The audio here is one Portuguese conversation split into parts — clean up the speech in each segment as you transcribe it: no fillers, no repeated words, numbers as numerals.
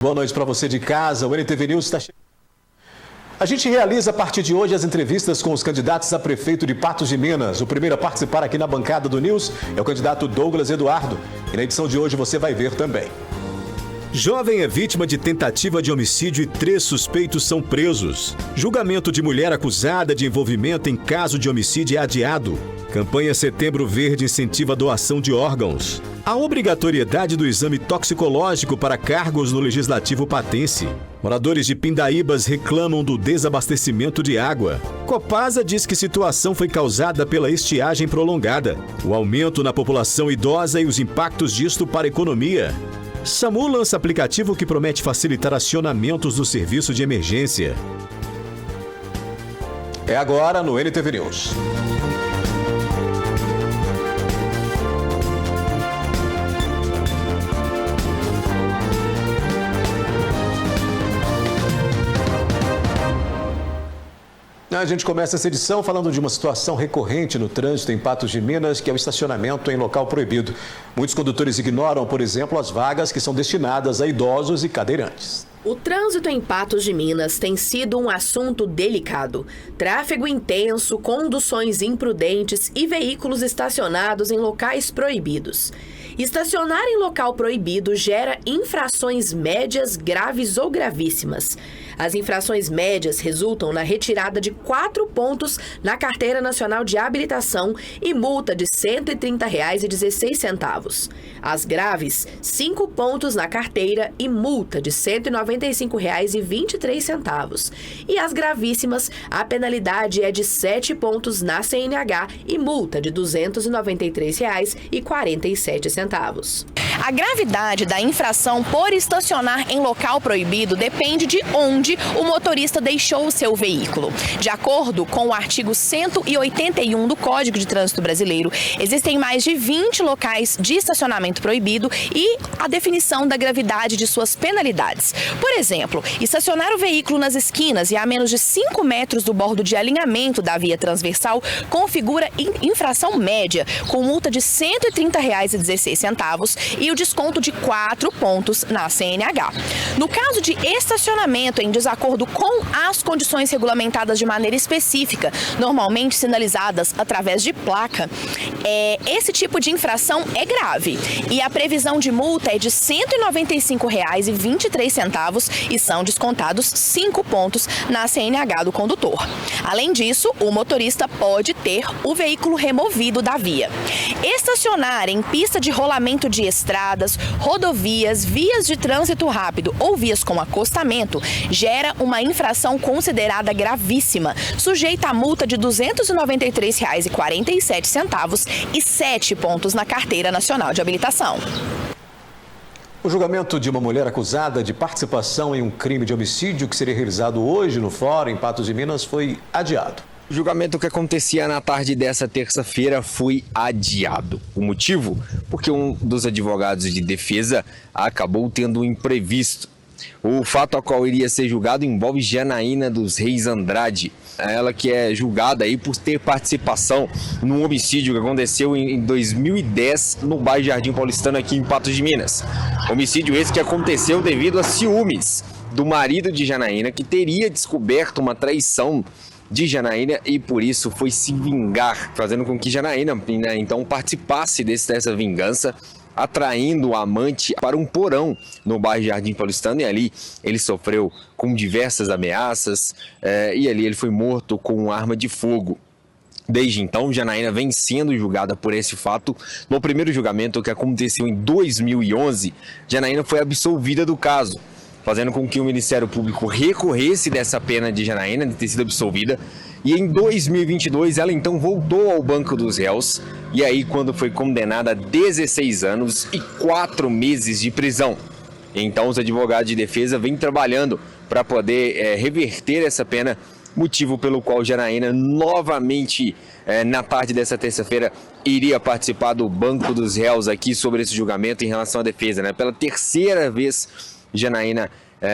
Boa noite para você de casa, o NTV News está chegando. A gente realiza a partir de hoje as entrevistas com os candidatos a prefeito de Patos de Minas. O primeiro a participar aqui na bancada do News é o candidato Douglas Eduardo. E na edição de hoje você vai ver também. Jovem é vítima de tentativa de homicídio e 3 suspeitos são presos. Julgamento de mulher acusada de envolvimento em caso de homicídio é adiado. Campanha Setembro Verde incentiva a doação de órgãos. A obrigatoriedade do exame toxicológico para cargos no Legislativo patense. Moradores de Pindaíbas reclamam do desabastecimento de água. Copasa diz que situação foi causada pela estiagem prolongada. O aumento na população idosa e os impactos disto para a economia. SAMU lança aplicativo que promete facilitar acionamentos do serviço de emergência. É agora no NTV News. A gente começa essa edição falando de uma situação recorrente no trânsito em Patos de Minas, que é o estacionamento em local proibido. Muitos condutores ignoram, por exemplo, as vagas que são destinadas a idosos e cadeirantes. O trânsito em Patos de Minas tem sido um assunto delicado. Tráfego intenso, conduções imprudentes e veículos estacionados em locais proibidos. Estacionar em local proibido gera infrações médias, graves ou gravíssimas. As infrações médias resultam na retirada de 4 pontos na Carteira Nacional de Habilitação e multa de R$ 130,16. As graves, 5 pontos na carteira e multa de R$ 195,23. E as gravíssimas, a penalidade é de 7 pontos na CNH e multa de R$ 293,47. A gravidade da infração por estacionar em local proibido depende de onde o motorista deixou o seu veículo. De acordo com o artigo 181 do Código de Trânsito Brasileiro, existem mais de 20 locais de estacionamento proibido e a definição da gravidade de suas penalidades. Por exemplo, estacionar o veículo nas esquinas e a menos de 5 metros do bordo de alinhamento da via transversal configura infração média, com multa de R$ 130,16 e o desconto de 4 pontos na CNH. No caso de estacionamento em desacordo com as condições regulamentadas de maneira específica, normalmente sinalizadas através de placa, esse tipo de infração é grave e a previsão de multa é de R$ 195,23 e são descontados 5 pontos na CNH do condutor. Além disso, o motorista pode ter o veículo removido da via. Estacionar em pista de rolamento de estradas, rodovias, vias de trânsito rápido ou vias com acostamento gera uma infração considerada gravíssima, sujeita a multa de R$ 293,47 e 7 pontos na Carteira Nacional de Habilitação. O julgamento de uma mulher acusada de participação em um crime de homicídio que seria realizado hoje no Fórum, em Patos de Minas, foi adiado. O julgamento que acontecia na tarde dessa terça-feira foi adiado. O motivo? Porque um dos advogados de defesa acabou tendo um imprevisto. O fato a qual iria ser julgado envolve Janaína dos Reis Andrade. Ela que é julgada aí por ter participação num homicídio que aconteceu em 2010 no bairro Jardim Paulistano aqui em Patos de Minas. Homicídio esse que aconteceu devido a ciúmes do marido de Janaína, que teria descoberto uma traição de Janaína e por isso foi se vingar, fazendo com que Janaína, né, então participasse dessa vingança, atraindo o amante para um porão no bairro Jardim Paulistano, e ali ele sofreu com diversas ameaças e ali ele foi morto com uma arma de fogo. Desde então, Janaína vem sendo julgada por esse fato. No primeiro julgamento, que aconteceu em 2011, Janaína foi absolvida do caso, fazendo com que o Ministério Público recorresse dessa pena de Janaína de ter sido absolvida. E em 2022 ela então voltou ao banco dos réus, e aí quando foi condenada a 16 anos e 4 meses de prisão. Então os advogados de defesa vêm trabalhando para poder reverter essa pena, motivo pelo qual Janaína novamente na tarde dessa terça-feira iria participar do banco dos réus aqui sobre esse julgamento em relação à defesa, né? Pela terceira vez Janaína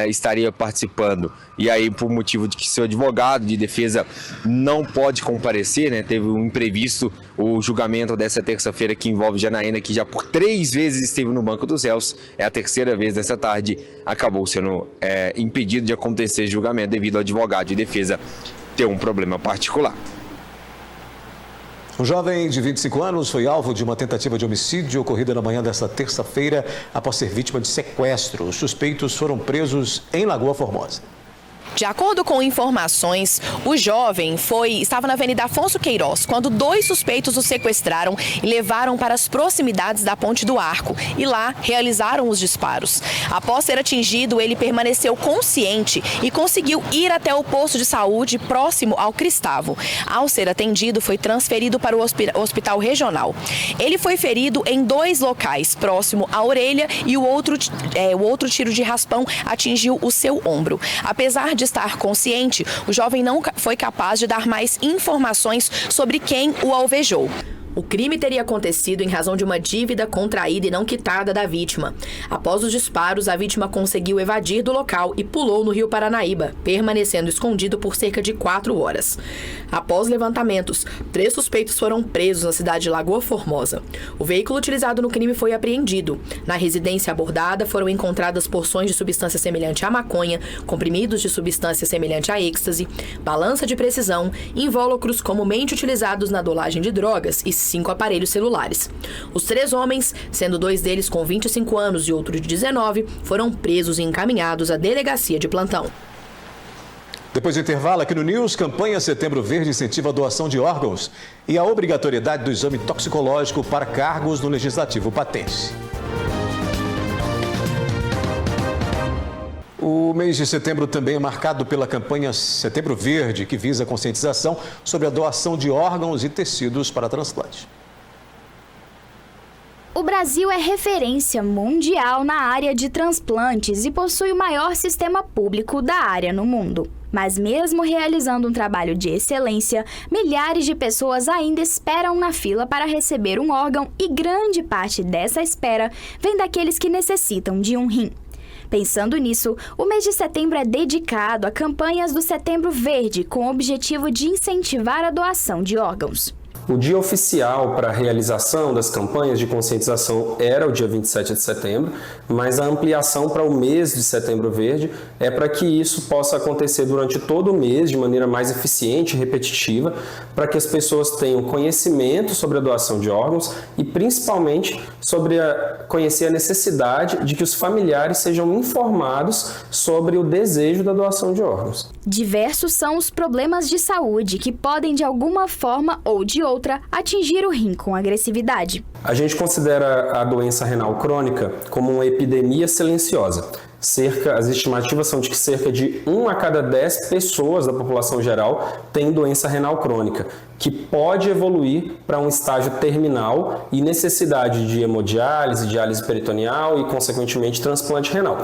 estaria participando. E aí, por motivo de que seu advogado de defesa não pode comparecer, né, teve um imprevisto, o julgamento dessa terça-feira que envolve Janaína, que já por 3 vezes esteve no banco dos réus, é a terceira vez nessa tarde, acabou sendo impedido de acontecer julgamento devido ao advogado de defesa ter um problema particular. Um jovem de 25 anos foi alvo de uma tentativa de homicídio ocorrida na manhã desta terça-feira após ser vítima de sequestro. Os suspeitos foram presos em Lagoa Formosa. De acordo com informações, o jovem estava na Avenida Afonso Queiroz quando 2 suspeitos o sequestraram e levaram para as proximidades da Ponte do Arco e lá realizaram os disparos. Após ser atingido, ele permaneceu consciente e conseguiu ir até o posto de saúde próximo ao Cristavo. Ao ser atendido, foi transferido para o hospital regional. Ele foi ferido em 2 locais, próximo à orelha, e o outro tiro de raspão atingiu o seu ombro. Apesar de estar consciente, o jovem não foi capaz de dar mais informações sobre quem o alvejou. O crime teria acontecido em razão de uma dívida contraída e não quitada da vítima. Após os disparos, a vítima conseguiu evadir do local e pulou no Rio Paranaíba, permanecendo escondido por cerca de 4 horas. Após levantamentos, 3 suspeitos foram presos na cidade de Lagoa Formosa. O veículo utilizado no crime foi apreendido. Na residência abordada foram encontradas porções de substância semelhante à maconha, comprimidos de substância semelhante a êxtase, balança de precisão, invólucros comumente utilizados na dolagem de drogas e 5 aparelhos celulares. Os 3 homens, sendo 2 deles com 25 anos e outro de 19, foram presos e encaminhados à delegacia de plantão. Depois do intervalo, aqui no News, campanha Setembro Verde incentiva a doação de órgãos e a obrigatoriedade do exame toxicológico para cargos no Legislativo Patense. O mês de setembro também é marcado pela campanha Setembro Verde, que visa a conscientização sobre a doação de órgãos e tecidos para transplante. O Brasil é referência mundial na área de transplantes e possui o maior sistema público da área no mundo. Mas mesmo realizando um trabalho de excelência, milhares de pessoas ainda esperam na fila para receber um órgão e grande parte dessa espera vem daqueles que necessitam de um rim. Pensando nisso, o mês de setembro é dedicado a campanhas do Setembro Verde, com o objetivo de incentivar a doação de órgãos. O dia oficial para a realização das campanhas de conscientização era o dia 27 de setembro, mas a ampliação para o mês de Setembro Verde é para que isso possa acontecer durante todo o mês de maneira mais eficiente e repetitiva, para que as pessoas tenham conhecimento sobre a doação de órgãos e principalmente sobre conhecer a necessidade de que os familiares sejam informados sobre o desejo da doação de órgãos. Diversos são os problemas de saúde que podem de alguma forma ou de outra atingir o rim com agressividade. A gente considera a doença renal crônica como uma epidemia silenciosa. As estimativas são de que cerca de 1 a cada 10 pessoas da população geral tem doença renal crônica, que pode evoluir para um estágio terminal e necessidade de hemodiálise, diálise peritoneal e, consequentemente, transplante renal.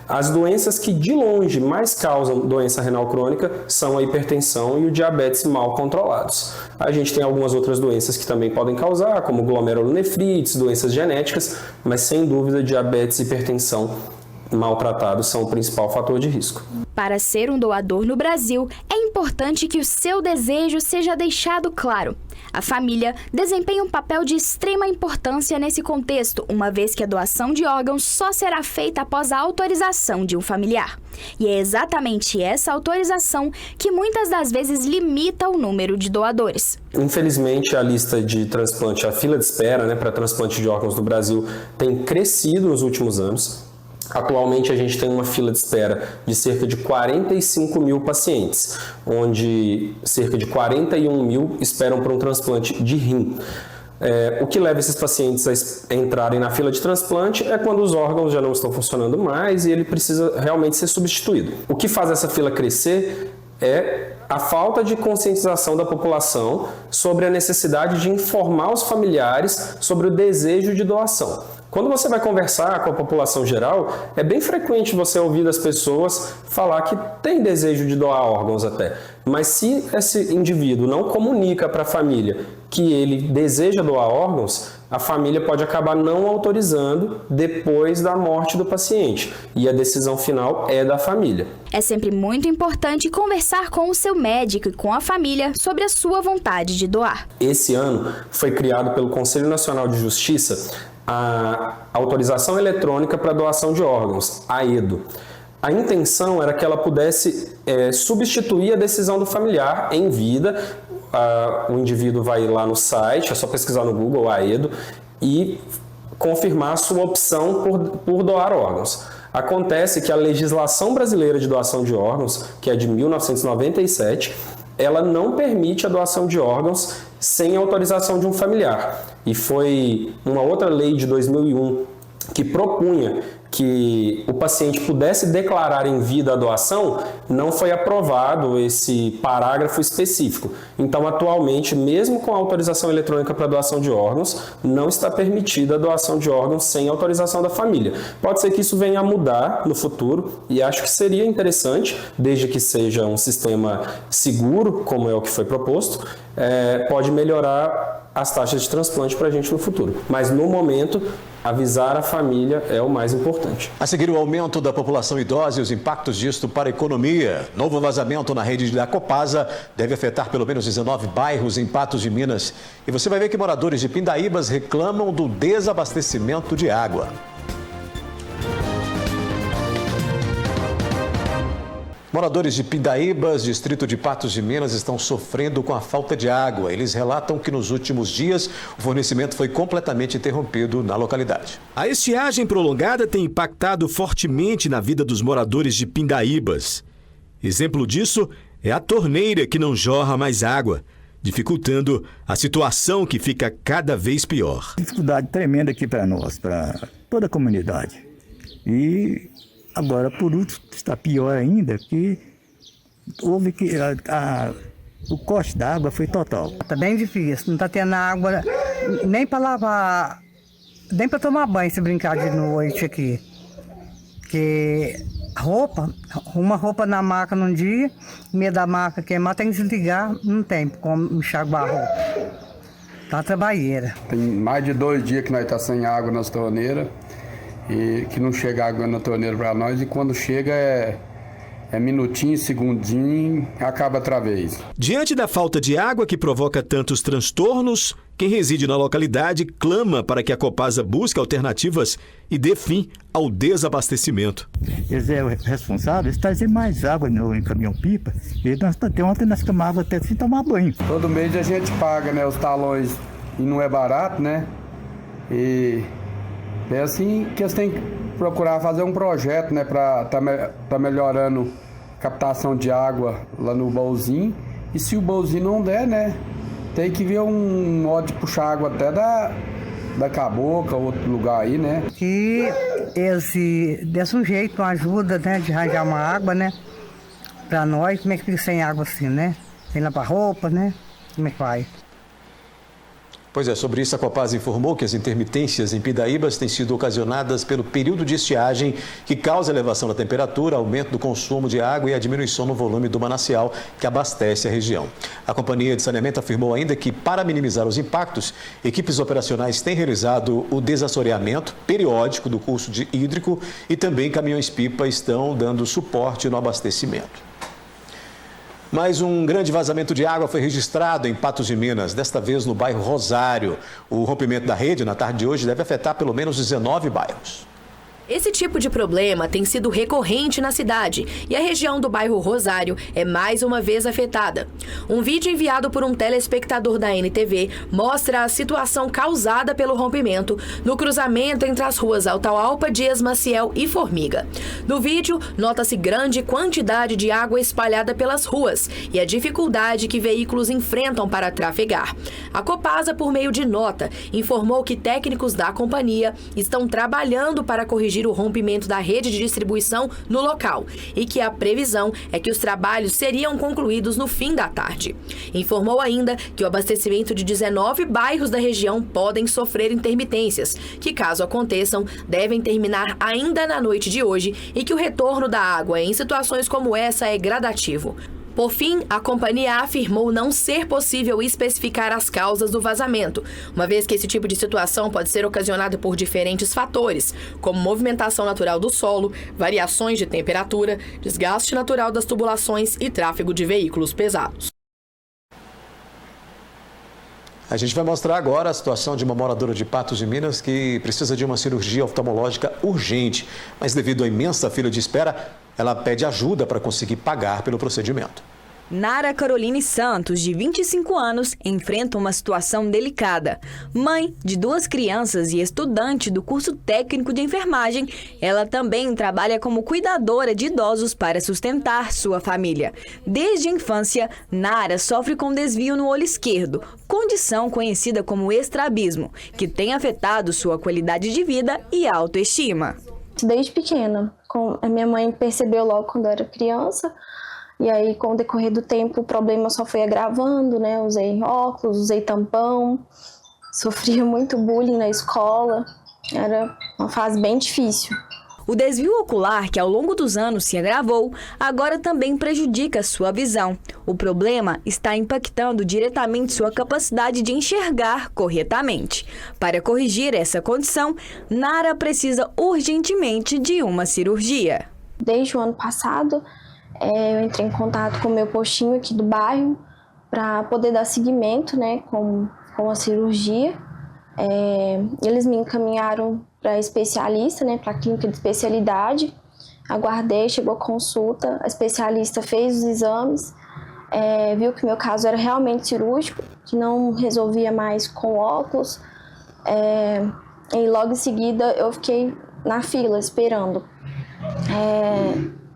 As doenças que, de longe, mais causam doença renal crônica são a hipertensão e o diabetes mal controlados. A gente tem algumas outras doenças que também podem causar, como glomerulonefrites, doenças genéticas, mas, sem dúvida, diabetes e hipertensão maltratados são o principal fator de risco. Para ser um doador no Brasil, é importante que o seu desejo seja deixado claro. A família desempenha um papel de extrema importância nesse contexto, uma vez que a doação de órgãos só será feita após a autorização de um familiar. E é exatamente essa autorização que muitas das vezes limita o número de doadores. Infelizmente, a lista de transplante, a fila de espera, para transplante de órgãos no Brasil tem crescido nos últimos anos. Atualmente, a gente tem uma fila de espera de cerca de 45 mil pacientes, onde cerca de 41 mil esperam por um transplante de rim. O que leva esses pacientes a entrarem na fila de transplante é quando os órgãos já não estão funcionando mais e ele precisa realmente ser substituído. O que faz essa fila crescer é a falta de conscientização da população sobre a necessidade de informar os familiares sobre o desejo de doação. Quando você vai conversar com a população geral, é bem frequente você ouvir das pessoas falar que tem desejo de doar órgãos até. Mas se esse indivíduo não comunica para a família que ele deseja doar órgãos, a família pode acabar não autorizando depois da morte do paciente. E a decisão final é da família. É sempre muito importante conversar com o seu médico e com a família sobre a sua vontade de doar. Esse ano foi criado pelo Conselho Nacional de Justiça a autorização eletrônica para doação de órgãos, a AEDO. A intenção era que ela pudesse substituir a decisão do familiar em vida. O indivíduo vai lá no site, é só pesquisar no Google, AEDO, e confirmar a sua opção por doar órgãos. Acontece que a legislação brasileira de doação de órgãos, que é de 1997, ela não permite a doação de órgãos sem autorização de um familiar. E foi uma outra lei de 2001 que propunha que o paciente pudesse declarar em vida a doação, não foi aprovado esse parágrafo específico. Então, atualmente, mesmo com a autorização eletrônica para doação de órgãos, não está permitida a doação de órgãos sem autorização da família. Pode ser que isso venha a mudar no futuro e acho que seria interessante, desde que seja um sistema seguro, como é o que foi proposto, pode melhorar as taxas de transplante para a gente no futuro. Mas, no momento, avisar a família é o mais importante. A seguir, o aumento da população idosa e os impactos disto para a economia. Novo vazamento na rede da Copasa deve afetar pelo menos 19 bairros em Patos de Minas. E você vai ver que moradores de Pindaíbas reclamam do desabastecimento de água. Moradores de Pindaíbas, distrito de Patos de Minas, estão sofrendo com a falta de água. Eles relatam que nos últimos dias o fornecimento foi completamente interrompido na localidade. A estiagem prolongada tem impactado fortemente na vida dos moradores de Pindaíbas. Exemplo disso é a torneira que não jorra mais água, dificultando a situação que fica cada vez pior. Dificuldade tremenda aqui para nós, para toda a comunidade. E agora, por último, está pior ainda, que houve que o corte da água foi total. Está bem difícil, não está tendo água nem para lavar, nem para tomar banho se brincar de noite aqui. Porque uma roupa na maca num dia, meio da maca queimar, tem que desligar, não tem como enxaguar a roupa. Tá trabalheira. Tem mais de 2 dias que nós estamos sem água nas torneiras. E que não chega água na torneira para nós, e quando chega é minutinho, segundinho, acaba outra vez. Diante da falta de água que provoca tantos transtornos, quem reside na localidade clama para que a Copasa busque alternativas e dê fim ao desabastecimento. Eles é responsável, eles trazem mais água no caminhão-pipa, e ontem nós tomávamos até sem tomar banho. Todo mês a gente paga, né, os talões, e não é barato, né? E é assim que eles têm que procurar fazer um projeto, né, para tá melhorando a captação de água lá no bolzinho. E se o bolzinho não der, né, tem que ver um modo de puxar água até da Cabocla, outro lugar aí, né. Que eles desse um jeito, uma ajuda, né, de arranjar uma água, né, para nós. Como é que fica sem água assim, né? Sem lavar roupa, né? Como é que vai? Pois é, sobre isso a Copasa informou que as intermitências em Pindaíbas têm sido ocasionadas pelo período de estiagem que causa elevação da temperatura, aumento do consumo de água e a diminuição no volume do manancial que abastece a região. A Companhia de Saneamento afirmou ainda que, para minimizar os impactos, equipes operacionais têm realizado o desassoreamento periódico do curso hídrico e também caminhões-pipa estão dando suporte no abastecimento. Mais um grande vazamento de água foi registrado em Patos de Minas, desta vez no bairro Rosário. O rompimento da rede na tarde de hoje deve afetar pelo menos 19 bairros. Esse tipo de problema tem sido recorrente na cidade e a região do bairro Rosário é mais uma vez afetada. Um vídeo enviado por um telespectador da NTV mostra a situação causada pelo rompimento no cruzamento entre as ruas Altaualpa, Dias Maciel e Formiga. No vídeo, nota-se grande quantidade de água espalhada pelas ruas e a dificuldade que veículos enfrentam para trafegar. A Copasa, por meio de nota, informou que técnicos da companhia estão trabalhando para corrigir o rompimento da rede de distribuição no local e que a previsão é que os trabalhos seriam concluídos no fim da tarde. Informou ainda que o abastecimento de 19 bairros da região podem sofrer intermitências, que caso aconteçam, devem terminar ainda na noite de hoje e que o retorno da água em situações como essa é gradativo. Por fim, a companhia afirmou não ser possível especificar as causas do vazamento, uma vez que esse tipo de situação pode ser ocasionada por diferentes fatores, como movimentação natural do solo, variações de temperatura, desgaste natural das tubulações e tráfego de veículos pesados. A gente vai mostrar agora a situação de uma moradora de Patos de Minas que precisa de uma cirurgia oftalmológica urgente, mas devido à imensa fila de espera, ela pede ajuda para conseguir pagar pelo procedimento. Nara Caroline Santos, de 25 anos, enfrenta uma situação delicada. Mãe de 2 crianças e estudante do curso técnico de enfermagem, ela também trabalha como cuidadora de idosos para sustentar sua família. Desde a infância, Nara sofre com desvio no olho esquerdo, condição conhecida como estrabismo, que tem afetado sua qualidade de vida e autoestima. Desde pequena, a minha mãe percebeu logo quando eu era criança. E aí, com o decorrer do tempo, o problema só foi agravando, né? Usei óculos, usei tampão, sofria muito bullying na escola, era uma fase bem difícil. O desvio ocular, que ao longo dos anos se agravou, agora também prejudica sua visão. O problema está impactando diretamente sua capacidade de enxergar corretamente. Para corrigir essa condição, Nara precisa urgentemente de uma cirurgia. Desde o ano passado, eu entrei em contato com o meu postinho aqui do bairro para poder dar seguimento, né, com a cirurgia. Eles me encaminharam para especialista, né, para a clínica de especialidade. Aguardei, chegou a consulta, a especialista fez os exames, viu que meu caso era realmente cirúrgico, que não resolvia mais com óculos. E logo em seguida eu fiquei na fila esperando.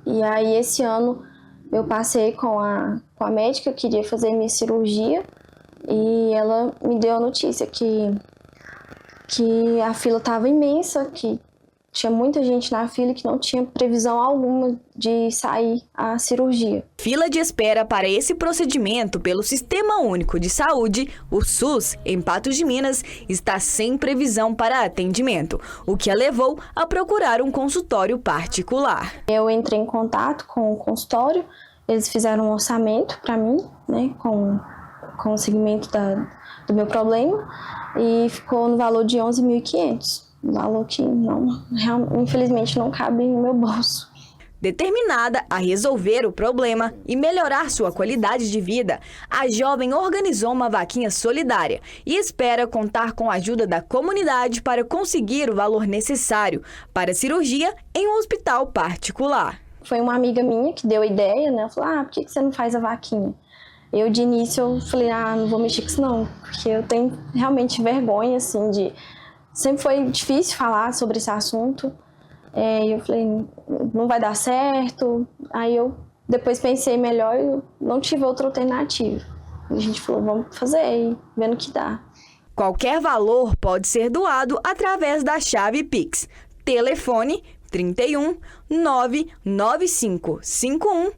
E aí esse ano eu passei com a médica, eu queria fazer minha cirurgia e ela me deu a notícia que a fila estava imensa, que tinha muita gente na fila e que não tinha previsão alguma de sair a cirurgia. Fila de espera para esse procedimento pelo Sistema Único de Saúde, o SUS, em Patos de Minas, está sem previsão para atendimento, o que a levou a procurar um consultório particular. Eu entrei em contato com o consultório, eles fizeram um orçamento para mim, né, com o segmento do meu problema, e ficou no valor de 11.500. Um valor que infelizmente não cabe no meu bolso. Determinada a resolver o problema e melhorar sua qualidade de vida, a jovem organizou uma vaquinha solidária e espera contar com a ajuda da comunidade para conseguir o valor necessário para a cirurgia em um hospital particular. Foi uma amiga minha que deu a ideia, né? Ela falou, por que você não faz a vaquinha? Eu, de início, eu falei, não vou mexer com isso não, porque eu tenho realmente vergonha, assim, de... Sempre foi difícil falar sobre esse assunto. E eu falei, não vai dar certo. Aí eu depois pensei melhor e eu não tive outra alternativa. A gente falou, vamos fazer e vendo o que dá. Qualquer valor pode ser doado através da chave Pix. Telefone 31 995 51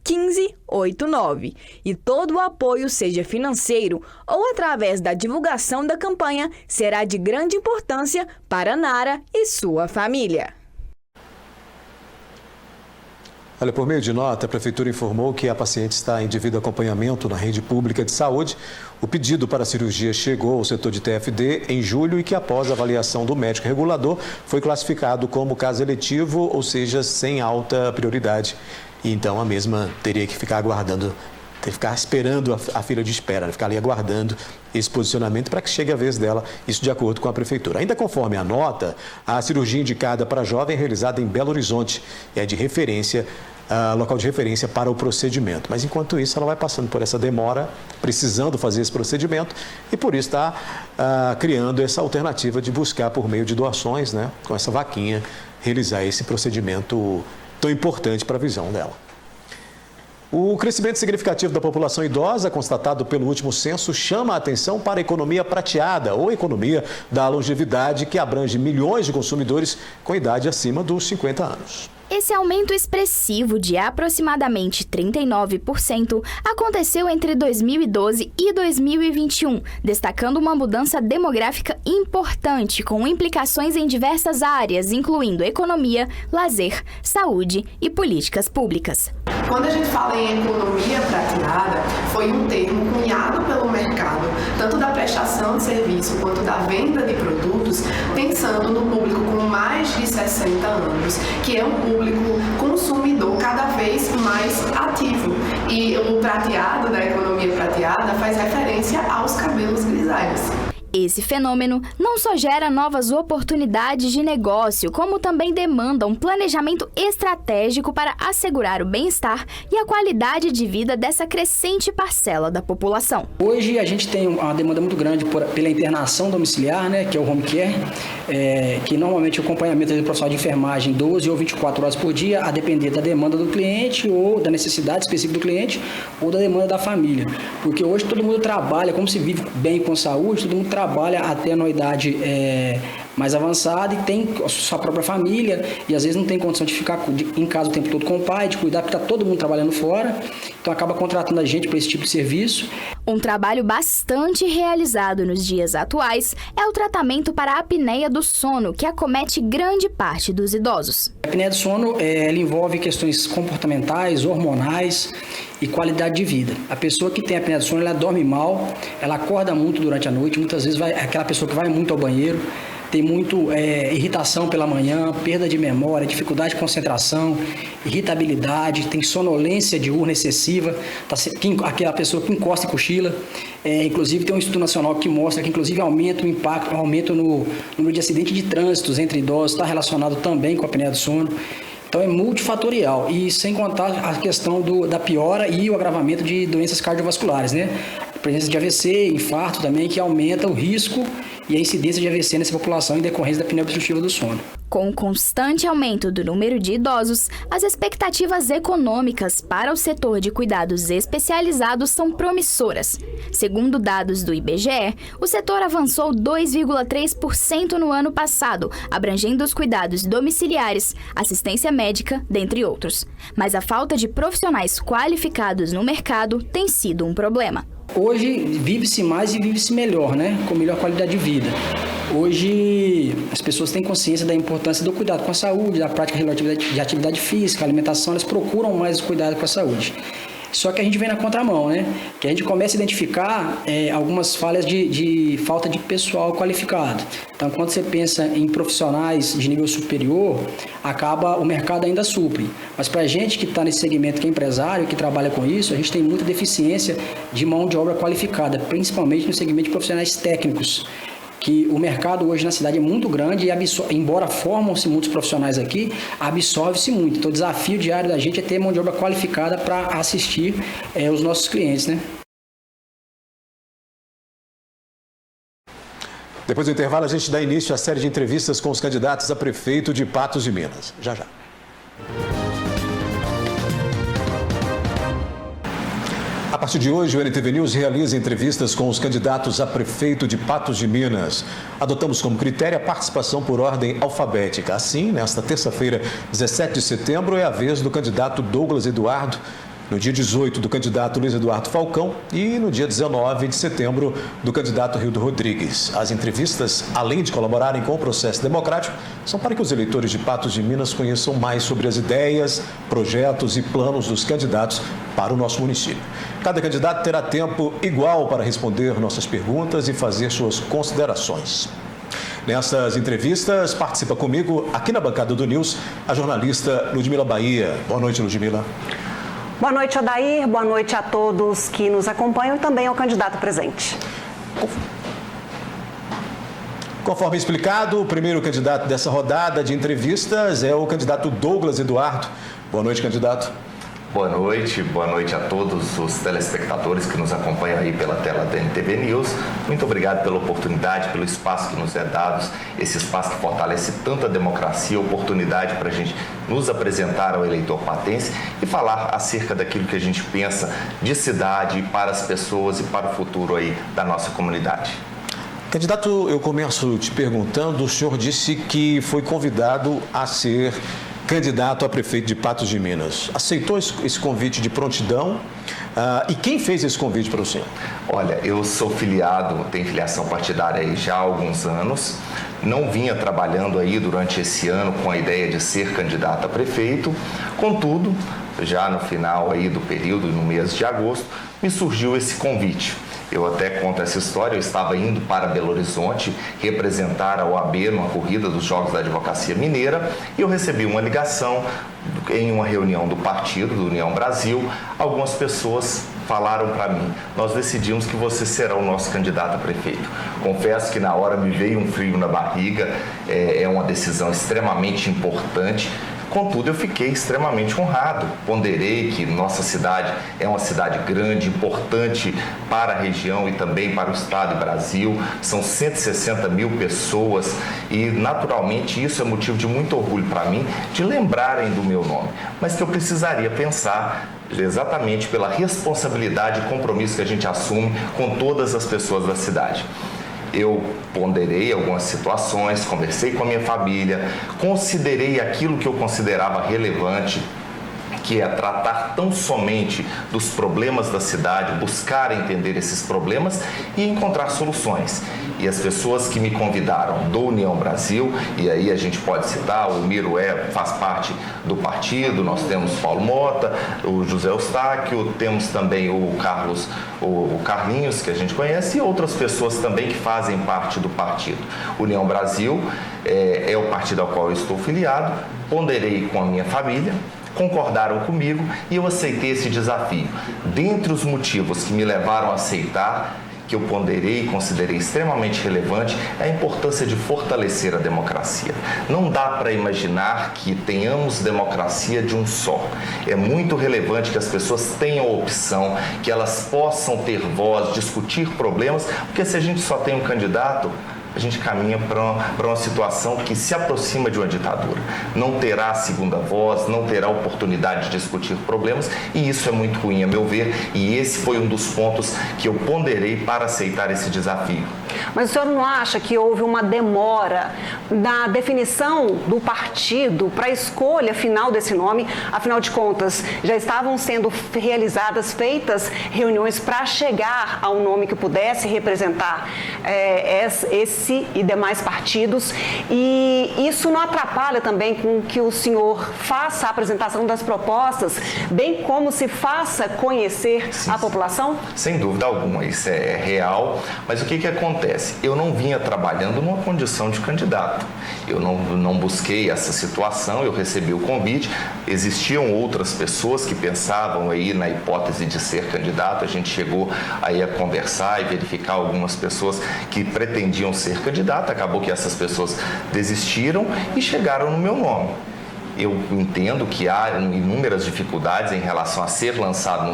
1589. E todo o apoio, seja financeiro ou através da divulgação da campanha, será de grande importância para Nara e sua família. Olha, por meio de nota, a Prefeitura informou que a paciente está em devido acompanhamento na rede pública de saúde. O pedido para a cirurgia chegou ao setor de TFD em julho e que, após a avaliação do médico regulador, foi classificado como caso eletivo, ou seja, sem alta prioridade. E então a mesma teria que ficar aguardando, ficar esperando a fila de espera, né? Ficar ali aguardando esse posicionamento para que chegue a vez dela, isso de acordo com a Prefeitura. Ainda conforme a nota, a cirurgia indicada para a jovem é realizada em Belo Horizonte e é de referência, local de referência para o procedimento. Mas enquanto isso, ela vai passando por essa demora, precisando fazer esse procedimento e por isso está criando essa alternativa de buscar por meio de doações, né, com essa vaquinha, realizar esse procedimento tão importante para a visão dela. O crescimento significativo da população idosa, constatado pelo último censo, chama a atenção para a economia prateada, ou economia da longevidade, que abrange milhões de consumidores com idade acima dos 50 anos. Esse aumento expressivo de aproximadamente 39% aconteceu entre 2012 e 2021, destacando uma mudança demográfica importante com implicações em diversas áreas, incluindo economia, lazer, saúde e políticas públicas. Quando a gente fala em economia prateada, foi um termo cunhado pelo mercado, tanto da prestação de serviço quanto da venda de produtos, pensando no público com mais de 60 anos, que é um público consumidor cada vez mais ativo. E o prateado, da economia prateada, faz referência aos cabelos grisalhos. Esse fenômeno não só gera novas oportunidades de negócio, como também demanda um planejamento estratégico para assegurar o bem-estar e a qualidade de vida dessa crescente parcela da população. Hoje a gente tem uma demanda muito grande pela internação domiciliar, né, que é o home care, que normalmente o acompanhamento do profissional de enfermagem 12 ou 24 horas por dia, a depender da demanda do cliente ou da necessidade específica do cliente ou da demanda da família. Porque hoje todo mundo trabalha, como se vive bem com saúde, todo mundo trabalha até uma idade mais avançada e tem sua própria família e às vezes não tem condição de ficar em casa o tempo todo com o pai, de cuidar, porque está todo mundo trabalhando fora, então acaba contratando a gente para esse tipo de serviço. Um trabalho bastante realizado nos dias atuais é o tratamento para a apneia do sono, que acomete grande parte dos idosos. A apneia do sono ela envolve questões comportamentais, hormonais e qualidade de vida. A pessoa que tem apneia do sono, ela dorme mal, ela acorda muito durante a noite, muitas vezes é aquela pessoa que vai muito ao banheiro, tem muito irritação pela manhã, perda de memória, dificuldade de concentração, irritabilidade, tem sonolência diurna excessiva, aquela pessoa que encosta e cochila. Inclusive tem um estudo nacional que mostra que inclusive aumenta o impacto, aumento no número de acidentes de trânsito entre idosos, está relacionado também com a apneia do sono. Então é multifatorial e sem contar a questão da piora e o agravamento de doenças cardiovasculares, né? A presença de AVC, infarto também, que aumenta o risco e a incidência de AVC nessa população em decorrência da apneia obstrutiva do sono. Com o constante aumento do número de idosos, as expectativas econômicas para o setor de cuidados especializados são promissoras. Segundo dados do IBGE, o setor avançou 2,3% no ano passado, abrangendo os cuidados domiciliares, assistência médica, dentre outros. Mas a falta de profissionais qualificados no mercado tem sido um problema. Hoje vive-se mais e vive-se melhor, né? Com melhor qualidade de vida. Hoje as pessoas têm consciência da importância do cuidado com a saúde, da prática de atividade física, alimentação, elas procuram mais o cuidado com a saúde. Só que a gente vem na contramão, né? Que a gente começa a identificar algumas falhas de falta de pessoal qualificado. Então, quando você pensa em profissionais de nível superior, o mercado ainda supre. Mas para a gente que está nesse segmento, que é empresário, que trabalha com isso, a gente tem muita deficiência de mão de obra qualificada, principalmente no segmento de profissionais técnicos. Que o mercado hoje na cidade é muito grande e, embora formam-se muitos profissionais aqui, absorve-se muito. Então, o desafio diário da gente é ter mão de obra qualificada para assistir os nossos clientes, né? Depois do intervalo, a gente dá início à série de entrevistas com os candidatos a prefeito de Patos de Minas. Já, já. A partir de hoje, o NTV News realiza entrevistas com os candidatos a prefeito de Patos de Minas. Adotamos como critério a participação por ordem alfabética. Assim, nesta terça-feira, 17 de setembro, é a vez do candidato Douglas Eduardo, no dia 18 do candidato Luiz Eduardo Falcão e no dia 19 de setembro do candidato Rildo Rodrigues. As entrevistas, além de colaborarem com o processo democrático, são para que os eleitores de Patos de Minas conheçam mais sobre as ideias, projetos e planos dos candidatos para o nosso município. Cada candidato terá tempo igual para responder nossas perguntas e fazer suas considerações. Nessas entrevistas, participa comigo, aqui na bancada do News, a jornalista Ludmila Bahia. Boa noite, Ludmila. Boa noite, Odair. Boa noite a todos que nos acompanham e também ao candidato presente. Conforme explicado, o primeiro candidato dessa rodada de entrevistas é o candidato Douglas Eduardo. Boa noite, candidato. Boa noite a todos os telespectadores que nos acompanham aí pela tela da NTV News. Muito obrigado pela oportunidade, pelo espaço que nos é dado, esse espaço que fortalece tanta democracia, oportunidade para a gente nos apresentar ao eleitor patense e falar acerca daquilo que a gente pensa de cidade para as pessoas e para o futuro aí da nossa comunidade. Candidato, eu começo te perguntando, o senhor disse que foi convidado a ser candidato a prefeito de Patos de Minas. Aceitou esse convite de prontidão? E quem fez esse convite para o senhor? Olha, eu sou filiado, tenho filiação partidária aí já há alguns anos. Não vinha trabalhando aí durante esse ano com a ideia de ser candidato a prefeito. Contudo, já no final aí do período, no mês de agosto, me surgiu esse convite. Eu até conto essa história, eu estava indo para Belo Horizonte representar a OAB numa corrida dos Jogos da Advocacia Mineira e eu recebi uma ligação em uma reunião do partido, do União Brasil. Algumas pessoas falaram para mim: nós decidimos que você será o nosso candidato a prefeito. Confesso que na hora me veio um frio na barriga, é uma decisão extremamente importante. Contudo, eu fiquei extremamente honrado. Ponderei que nossa cidade é uma cidade grande, importante para a região e também para o estado e Brasil. São 160 mil pessoas e, naturalmente, isso é motivo de muito orgulho para mim, de lembrarem do meu nome. Mas que eu precisaria pensar exatamente pela responsabilidade e compromisso que a gente assume com todas as pessoas da cidade. Eu ponderei algumas situações, conversei com a minha família, considerei aquilo que eu considerava relevante, que é tratar tão somente dos problemas da cidade, buscar entender esses problemas e encontrar soluções. E as pessoas que me convidaram do União Brasil, e aí a gente pode citar, o Miro faz parte do partido, nós temos Paulo Mota, o José Eustáquio, temos também o Carlinhos, que a gente conhece, e outras pessoas também que fazem parte do partido. União Brasil é o partido ao qual eu estou filiado, ponderei com a minha família, concordaram comigo e eu aceitei esse desafio. Dentre os motivos que me levaram a aceitar, que eu ponderei e considerei extremamente relevante, é a importância de fortalecer a democracia. Não dá para imaginar que tenhamos democracia de um só. É muito relevante que as pessoas tenham opção, que elas possam ter voz, discutir problemas, porque se a gente só tem um candidato, a gente caminha para uma situação que se aproxima de uma ditadura. Não terá segunda voz, não terá oportunidade de discutir problemas e isso é muito ruim, a meu ver, e esse foi um dos pontos que eu ponderei para aceitar esse desafio. Mas o senhor não acha que houve uma demora na definição do partido para a escolha final desse nome? Afinal de contas, já estavam sendo feitas reuniões para chegar a um nome que pudesse representar esse e demais partidos, e isso não atrapalha também com que o senhor faça a apresentação das propostas, bem como se faça conhecer a população? Sem dúvida alguma, isso é real, mas o que acontece? Eu não vinha trabalhando numa condição de candidato, eu não busquei essa situação, eu recebi o convite, existiam outras pessoas que pensavam aí na hipótese de ser candidato, a gente chegou aí a conversar e verificar algumas pessoas que pretendiam ser candidato, acabou que essas pessoas desistiram e chegaram no meu nome. Eu entendo que há inúmeras dificuldades em relação a ser lançado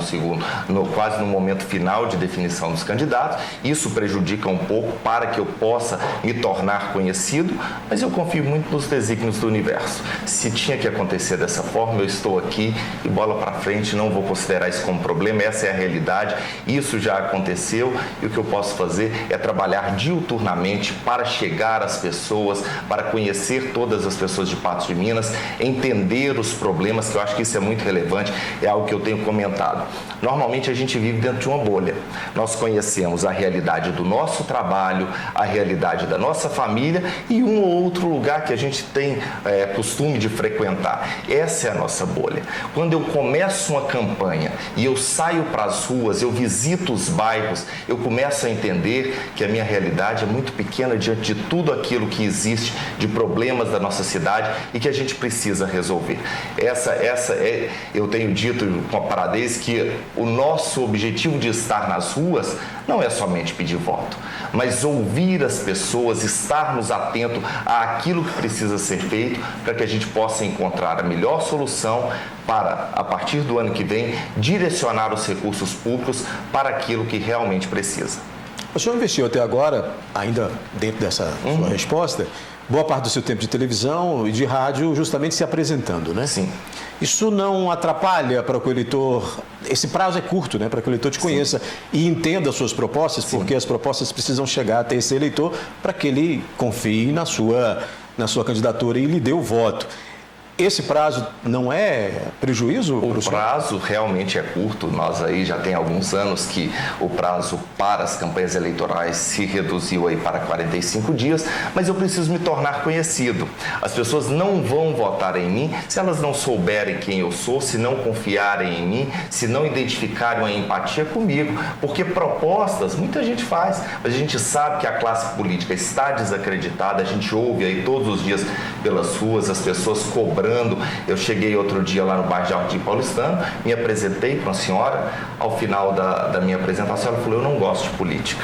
quase no momento final de definição dos candidatos. Isso prejudica um pouco para que eu possa me tornar conhecido, mas eu confio muito nos desígnios do universo. Se tinha que acontecer dessa forma, eu estou aqui e bola para frente, não vou considerar isso como problema, essa é a realidade, isso já aconteceu e o que eu posso fazer é trabalhar diuturnamente para chegar às pessoas, para conhecer todas as pessoas de Patos de Minas, entender os problemas, que eu acho que isso é muito relevante, é algo que eu tenho comentado. Normalmente a gente vive dentro de uma bolha. Nós conhecemos a realidade do nosso trabalho, a realidade da nossa família e um ou outro lugar que a gente tem costume de frequentar. Essa é a nossa bolha. Quando eu começo uma campanha e eu saio para as ruas, eu visito os bairros, eu começo a entender que a minha realidade é muito pequena diante de tudo aquilo que existe de problemas da nossa cidade e que a gente precisa resolver. Eu tenho dito com a paradez que o nosso objetivo de estar nas ruas não é somente pedir voto, mas ouvir as pessoas, estarmos atentos àquilo que precisa ser feito para que a gente possa encontrar a melhor solução para, a partir do ano que vem, direcionar os recursos públicos para aquilo que realmente precisa. O senhor investiu até agora, ainda dentro dessa sua resposta, boa parte do seu tempo de televisão e de rádio justamente se apresentando, né? Sim. Isso não atrapalha para que o eleitor, esse prazo é curto, né? Para que o eleitor te conheça e entenda as suas propostas, porque as propostas precisam chegar até esse eleitor para que ele confie na sua candidatura e lhe dê o voto. Esse prazo não é prejuízo? O prazo realmente é curto. Nós aí já tem alguns anos que o prazo para as campanhas eleitorais se reduziu aí para 45 dias, mas eu preciso me tornar conhecido. As pessoas não vão votar em mim se elas não souberem quem eu sou, se não confiarem em mim, se não identificarem uma empatia comigo, porque propostas muita gente faz, mas a gente sabe que a classe política está desacreditada. A gente ouve aí todos os dias pelas ruas as pessoas cobrando. Eu cheguei outro dia lá no bairro Jardim Paulistano, me apresentei para uma senhora, ao final da minha apresentação ela falou: eu não gosto de política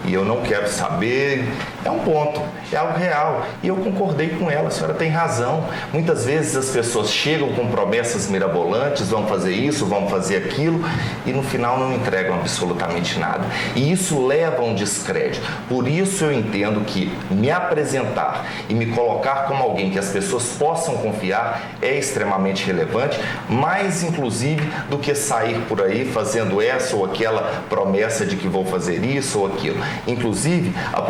e eu não quero saber. É um ponto, é algo real. E eu concordei com ela, a senhora tem razão. Muitas vezes as pessoas chegam com promessas mirabolantes, vão fazer isso, vão fazer aquilo, e no final não entregam absolutamente nada. E isso leva a um descrédito. Por isso eu entendo que me apresentar e me colocar como alguém que as pessoas possam confiar é extremamente relevante, mais inclusive do que sair por aí fazendo essa ou aquela promessa de que vou fazer isso ou aquilo. Inclusive, a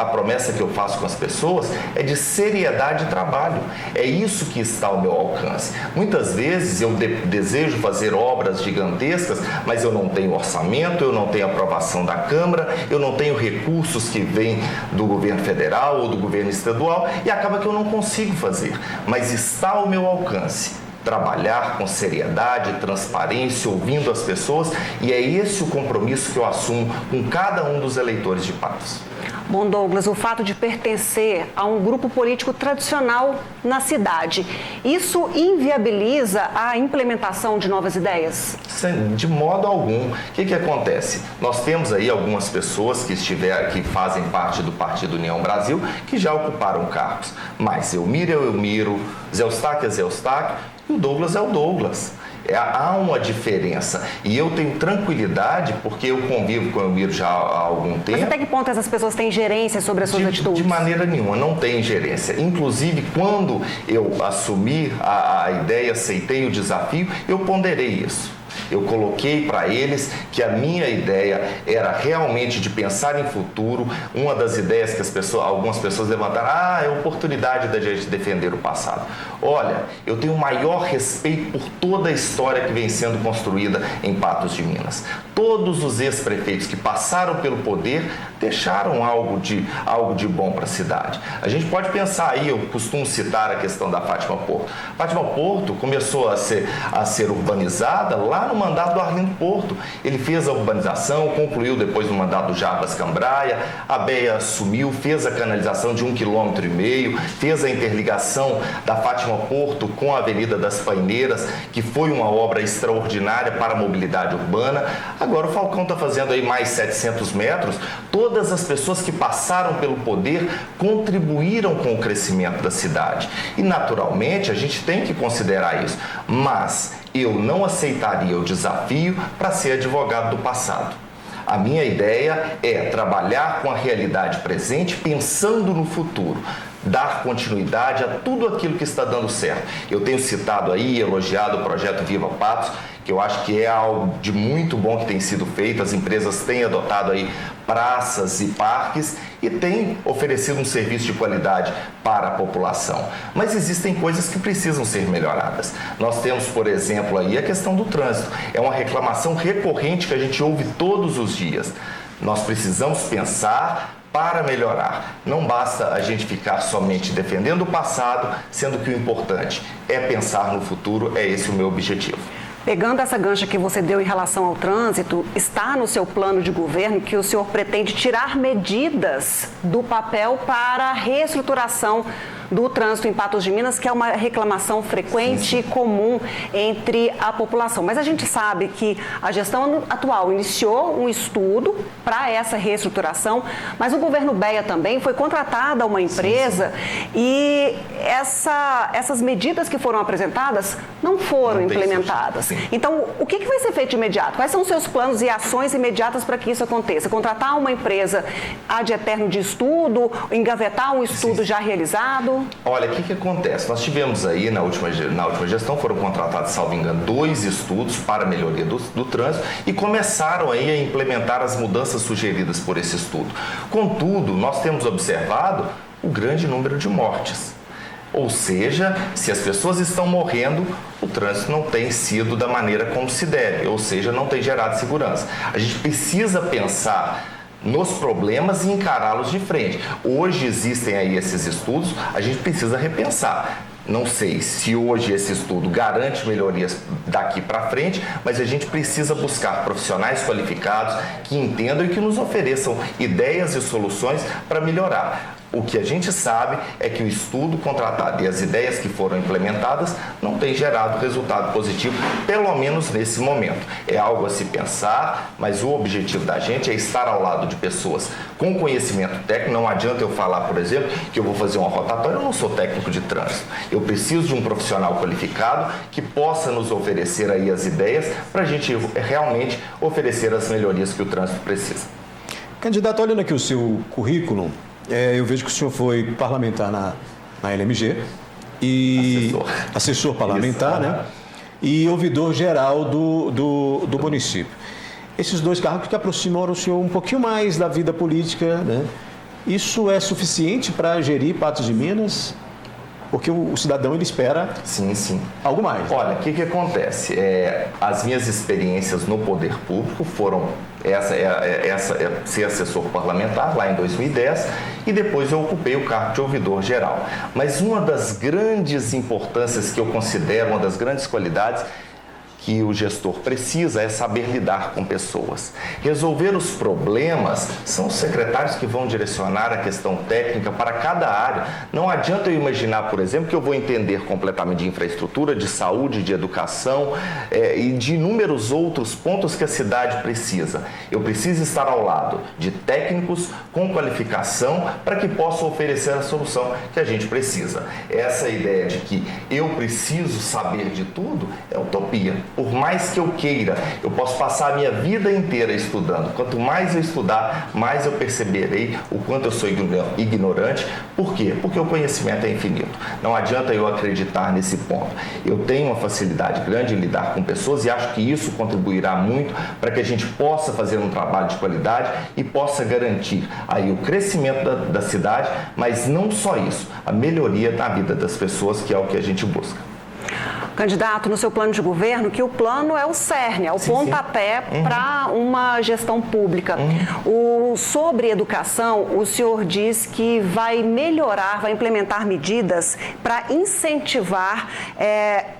promessa que eu faço com as pessoas é de seriedade de trabalho. É isso que está ao meu alcance. Muitas vezes eu desejo fazer obras gigantescas, mas eu não tenho orçamento, eu não tenho aprovação da Câmara, eu não tenho recursos que vêm do governo federal ou do governo estadual e acaba que eu não consigo fazer. Mas está ao meu alcance trabalhar com seriedade, transparência, ouvindo as pessoas, e é esse o compromisso que eu assumo com cada um dos eleitores de Patos. Bom, Douglas, o fato de pertencer a um grupo político tradicional na cidade, isso inviabiliza a implementação de novas ideias? De modo algum. O que acontece? Nós temos aí algumas pessoas que fazem parte do Partido União Brasil que já ocuparam cargos. Mas Elmiro é o Elmiro, Zé Eustáquio é Zé Eustáquio e o Douglas é o Douglas. Há uma diferença e eu tenho tranquilidade porque eu convivo com o Elmiro já há algum tempo. Mas até que ponto essas pessoas têm gerência sobre as suas atitudes? De maneira nenhuma, não tem gerência. Inclusive, quando eu assumi a ideia, aceitei o desafio, eu ponderei isso. Eu coloquei para eles que a minha ideia era realmente de pensar em futuro. Uma das ideias que algumas pessoas levantaram, é a oportunidade da gente defender o passado. Olha, eu tenho o maior respeito por toda a história que vem sendo construída em Patos de Minas. Todos os ex-prefeitos que passaram pelo poder deixaram algo de bom para a cidade. A gente pode pensar aí, eu costumo citar a questão da Fátima Porto. Fátima Porto começou a ser urbanizada lá no mandato do Arlindo Porto. Ele fez a urbanização, concluiu depois no mandato do Jarbas Cambraia, a BEA assumiu, fez a canalização de 1,5 km, fez a interligação da Fátima Porto com a Avenida das Paineiras, que foi uma obra extraordinária para a mobilidade urbana. Agora o Falcão está fazendo aí mais 700 metros. Todas as pessoas que passaram pelo poder contribuíram com o crescimento da cidade. E naturalmente a gente tem que considerar isso. Mas eu não aceitaria o desafio para ser advogado do passado. A minha ideia é trabalhar com a realidade presente, pensando no futuro, dar continuidade a tudo aquilo que está dando certo. Eu tenho citado aí, elogiado o projeto Viva Patos, que eu acho que é algo de muito bom que tem sido feito. As empresas têm adotado aí praças e parques e têm oferecido um serviço de qualidade para a população. Mas existem coisas que precisam ser melhoradas. Nós temos, por exemplo, aí a questão do trânsito. É uma reclamação recorrente que a gente ouve todos os dias. Nós precisamos pensar para melhorar. Não basta a gente ficar somente defendendo o passado, sendo que o importante é pensar no futuro. É esse o meu objetivo. Pegando essa gancha que você deu em relação ao trânsito, está no seu plano de governo que o senhor pretende tirar medidas do papel para a reestruturação do trânsito em Patos de Minas, que é uma reclamação frequente e comum entre a população. Mas a gente sabe que a gestão atual iniciou um estudo para essa reestruturação, mas o governo BEA também foi contratada uma empresa e essas medidas que foram apresentadas não foram implementadas. Então, o que vai ser feito de imediato? Quais são os seus planos e ações imediatas para que isso aconteça? Contratar uma empresa ad eterno de estudo, engavetar um estudo já realizado? Olha, o que acontece? Nós tivemos aí, na última gestão, foram contratados, salvo engano, 2 estudos para a melhoria do trânsito e começaram aí a implementar as mudanças sugeridas por esse estudo. Contudo, nós temos observado o grande número de mortes. Ou seja, se as pessoas estão morrendo, o trânsito não tem sido da maneira como se deve, ou seja, não tem gerado segurança. A gente precisa pensar nos problemas e encará-los de frente. Hoje existem aí esses estudos, a gente precisa repensar. Não sei se hoje esse estudo garante melhorias daqui para frente, mas a gente precisa buscar profissionais qualificados que entendam e que nos ofereçam ideias e soluções para melhorar. O que a gente sabe é que o estudo contratado e as ideias que foram implementadas não têm gerado resultado positivo, pelo menos nesse momento. É algo a se pensar, mas o objetivo da gente é estar ao lado de pessoas com conhecimento técnico. Não adianta eu falar, por exemplo, que eu vou fazer uma rotatória, eu não sou técnico de trânsito. Eu preciso de um profissional qualificado que possa nos oferecer aí as ideias para a gente realmente oferecer as melhorias que o trânsito precisa. Candidato, olhando aqui o seu currículo, eu vejo que o senhor foi parlamentar na LMG e assessor parlamentar, isso, né? E ouvidor geral do município. Esses dois cargos que aproximam o senhor um pouquinho mais da vida política, né? Isso é suficiente para gerir Patos de Minas? Porque o cidadão, ele espera sim, algo mais. Olha, o que acontece? As minhas experiências no poder público foram ser assessor parlamentar lá em 2010 e depois eu ocupei o cargo de ouvidor geral. Mas uma das grandes importâncias que eu considero, uma das grandes qualidades que o gestor precisa é saber lidar com pessoas. Resolver os problemas são os secretários que vão direcionar a questão técnica para cada área. Não adianta eu imaginar, por exemplo, que eu vou entender completamente de infraestrutura, de saúde, de educação e de inúmeros outros pontos que a cidade precisa. Eu preciso estar ao lado de técnicos com qualificação para que possam oferecer a solução que a gente precisa. Essa ideia de que eu preciso saber de tudo é utopia. Por mais que eu queira, eu posso passar a minha vida inteira estudando. Quanto mais eu estudar, mais eu perceberei o quanto eu sou ignorante. Por quê? Porque o conhecimento é infinito. Não adianta eu acreditar nesse ponto. Eu tenho uma facilidade grande em lidar com pessoas e acho que isso contribuirá muito para que a gente possa fazer um trabalho de qualidade e possa garantir aí o crescimento da cidade, mas não só isso, a melhoria na vida das pessoas, que é o que a gente busca. Candidato, no seu plano de governo, que o plano é o cerne, é o pontapé para uma gestão pública. Sobre educação, o senhor diz que vai melhorar, vai implementar medidas para incentivar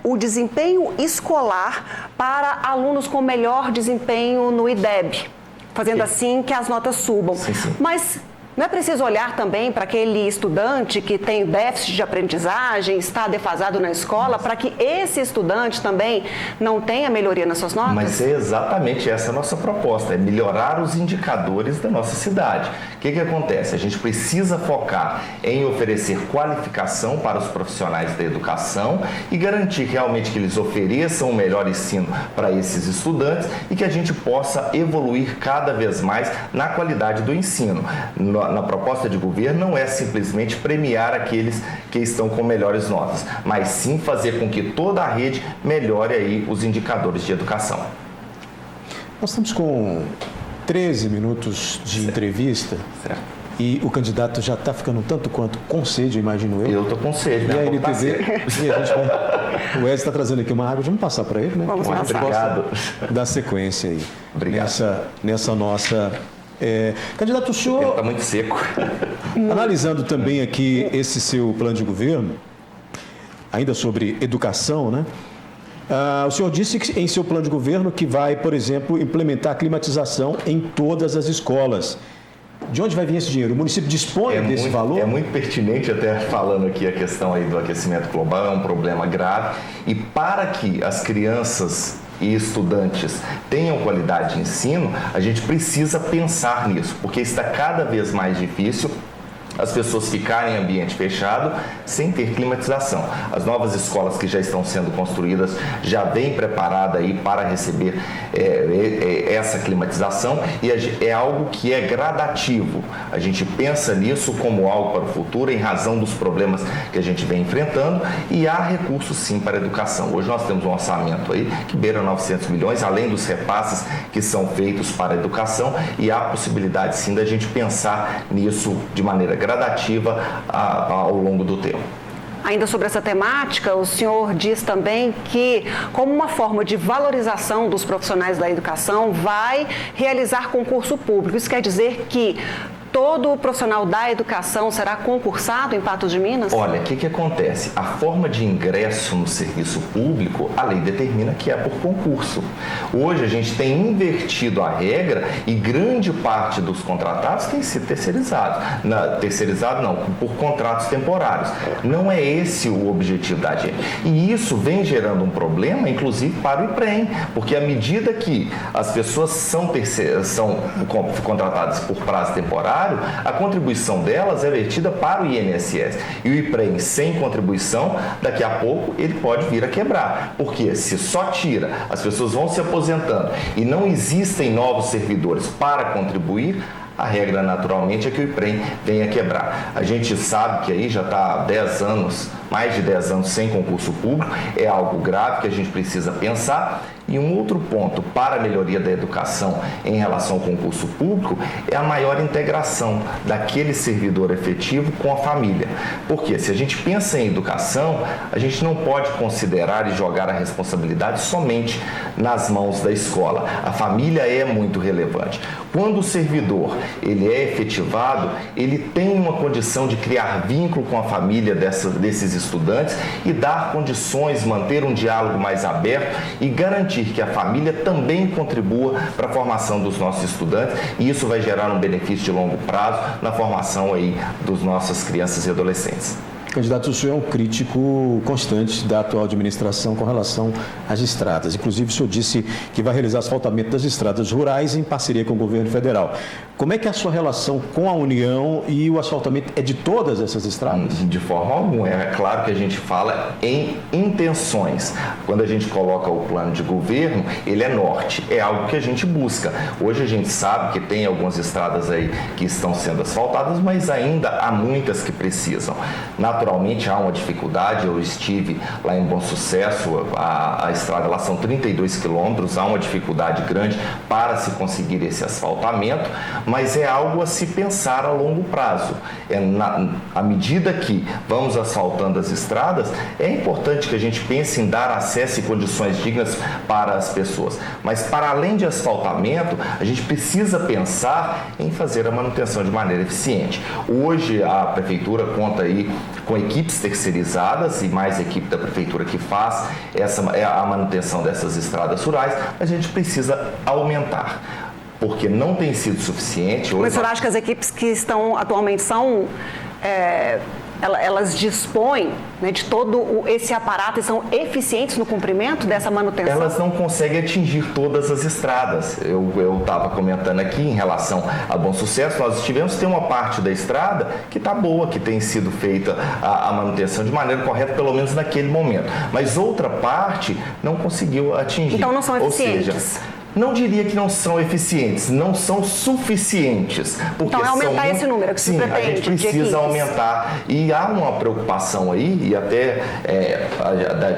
o desempenho escolar para alunos com melhor desempenho no IDEB, fazendo assim que as notas subam. Mas não é preciso olhar também para aquele estudante que tem déficit de aprendizagem, está defasado na escola, para que esse estudante também não tenha melhoria nas suas notas? Mas é exatamente essa a nossa proposta, é melhorar os indicadores da nossa cidade. O que acontece? A gente precisa focar em oferecer qualificação para os profissionais da educação e garantir realmente que eles ofereçam o melhor ensino para esses estudantes e que a gente possa evoluir cada vez mais na qualidade do ensino. Na proposta de governo não é simplesmente premiar aqueles que estão com melhores notas, mas sim fazer com que toda a rede melhore aí os indicadores de educação. Nós estamos com 13 minutos de entrevista. E o candidato já está ficando tanto quanto com sede, imagino eu. Eu estou com sede, né? E a NTV, o Wesley está trazendo aqui uma água, vamos passar para ele, né? Vamos passar. Obrigado. Dar sequência aí. Obrigado. Nessa nossa... Candidato, o senhor... Está muito seco. Analisando também aqui esse seu plano de governo, ainda sobre educação, né? O senhor disse que em seu plano de governo que vai, por exemplo, implementar a climatização em todas as escolas. De onde vai vir esse dinheiro? O município dispõe desse valor? É muito pertinente, até falando aqui a questão aí do aquecimento global, é um problema grave. E para que as crianças e estudantes tenham qualidade de ensino, a gente precisa pensar nisso, porque está cada vez mais difícil as pessoas ficarem em ambiente fechado sem ter climatização. As novas escolas que já estão sendo construídas já vêm preparadas aí para receber essa climatização e é algo que é gradativo. A gente pensa nisso como algo para o futuro em razão dos problemas que a gente vem enfrentando e há recursos sim para a educação. Hoje nós temos um orçamento aí que beira 900 milhões, além dos repasses que são feitos para a educação e há possibilidade sim da gente pensar nisso de maneira gradativa ao longo do tempo. ainda sobre essa temática, o senhor diz também que, como uma forma de valorização dos profissionais da educação, vai realizar concurso público. Isso quer dizer que todo profissional da educação será concursado em Patos de Minas? Olha, o que acontece? A forma de ingresso no serviço público, a lei determina que é por concurso. Hoje a gente tem invertido a regra e grande parte dos contratados tem sido terceirizado. Terceirizado não, por contratos temporários. Não é esse o objetivo da gente. E isso vem gerando um problema, inclusive para o IPREM, porque à medida que as pessoas são contratadas por prazo temporário, a contribuição delas é vertida para o INSS. E o IPREM sem contribuição, daqui a pouco ele pode vir a quebrar. Porque se só tira, as pessoas vão se aposentando e não existem novos servidores para contribuir, a regra naturalmente é que o IPREM venha quebrar. A gente sabe que aí já está há 10 anos, mais de 10 anos sem concurso público, é algo grave que a gente precisa pensar. E um outro ponto para a melhoria da educação em relação ao concurso público é a maior integração daquele servidor efetivo com a família. Porque se a gente pensa em educação, a gente não pode considerar e jogar a responsabilidade somente nas mãos da escola. A família é muito relevante. Quando o servidor ele é efetivado, ele tem uma condição de criar vínculo com a família desses estudantes e dar condições, manter um diálogo mais aberto e garantir que a família também contribua para a formação dos nossos estudantes, e isso vai gerar um benefício de longo prazo na formação aí das nossas crianças e adolescentes. Candidato, o senhor é um crítico constante da atual administração com relação às estradas. Inclusive, o senhor disse que vai realizar asfaltamento das estradas rurais em parceria com o governo federal. Como é que é a sua relação com a União e o asfaltamento é de todas essas estradas? De forma alguma. É claro que a gente fala em intenções. Quando a gente coloca o plano de governo, ele é norte. É algo que a gente busca. Hoje a gente sabe que tem algumas estradas aí que estão sendo asfaltadas, mas ainda há muitas que precisam. Naturalmente há uma dificuldade. Eu estive lá em Bom Sucesso, a estrada lá são 32 quilômetros, há uma dificuldade grande para se conseguir esse asfaltamento, mas é algo a se pensar a longo prazo. À medida que vamos asfaltando as estradas, é importante que a gente pense em dar acesso e condições dignas para as pessoas. Mas para além de asfaltamento, a gente precisa pensar em fazer a manutenção de maneira eficiente. Hoje a Prefeitura conta aí com equipes terceirizadas e mais equipe da Prefeitura que faz a manutenção dessas estradas rurais, mas a gente precisa aumentar, porque não tem sido suficiente. Mas o senhor acha que as equipes que estão atualmente elas dispõem, né, de todo esse aparato e são eficientes no cumprimento dessa manutenção? Elas não conseguem atingir todas as estradas. Eu estava comentando aqui em relação a Bom Sucesso, nós tem uma parte da estrada que está boa, que tem sido feita a manutenção de maneira correta, pelo menos naquele momento. Mas outra parte não conseguiu atingir. Então não são eficientes? Ou seja, não diria que não são eficientes, não são suficientes. Porque então é aumentar esse número que se pretende? Sim, a gente precisa aumentar. E há uma preocupação aí, e até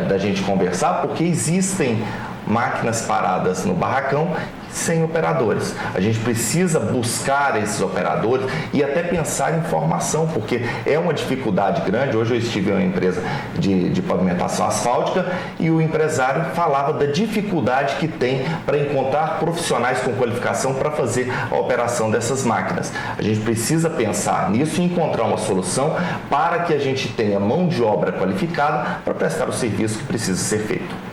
da gente conversar, porque existem máquinas paradas no barracão sem operadores. A gente precisa buscar esses operadores e até pensar em formação, porque é uma dificuldade grande. Hoje eu estive em uma empresa de pavimentação asfáltica e o empresário falava da dificuldade que tem para encontrar profissionais com qualificação para fazer a operação dessas máquinas. A gente precisa pensar nisso e encontrar uma solução para que a gente tenha mão de obra qualificada para prestar o serviço que precisa ser feito.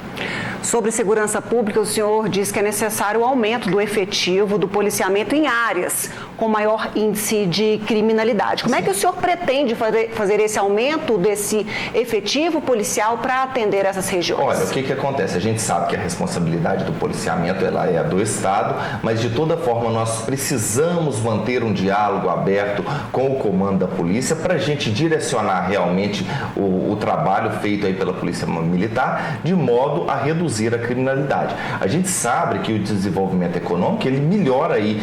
Sobre segurança pública, o senhor diz que é necessário o aumento do efetivo do policiamento em áreas com maior índice de criminalidade. Como é que o senhor pretende fazer esse aumento desse efetivo policial para atender essas regiões? Olha, o que acontece? A gente sabe que a responsabilidade do policiamento ela é do Estado, mas de toda forma nós precisamos manter um diálogo aberto com o comando da polícia para a gente direcionar realmente o trabalho feito aí pela Polícia Militar de modo a reduzir a criminalidade. A gente sabe que o desenvolvimento econômico ele melhora aí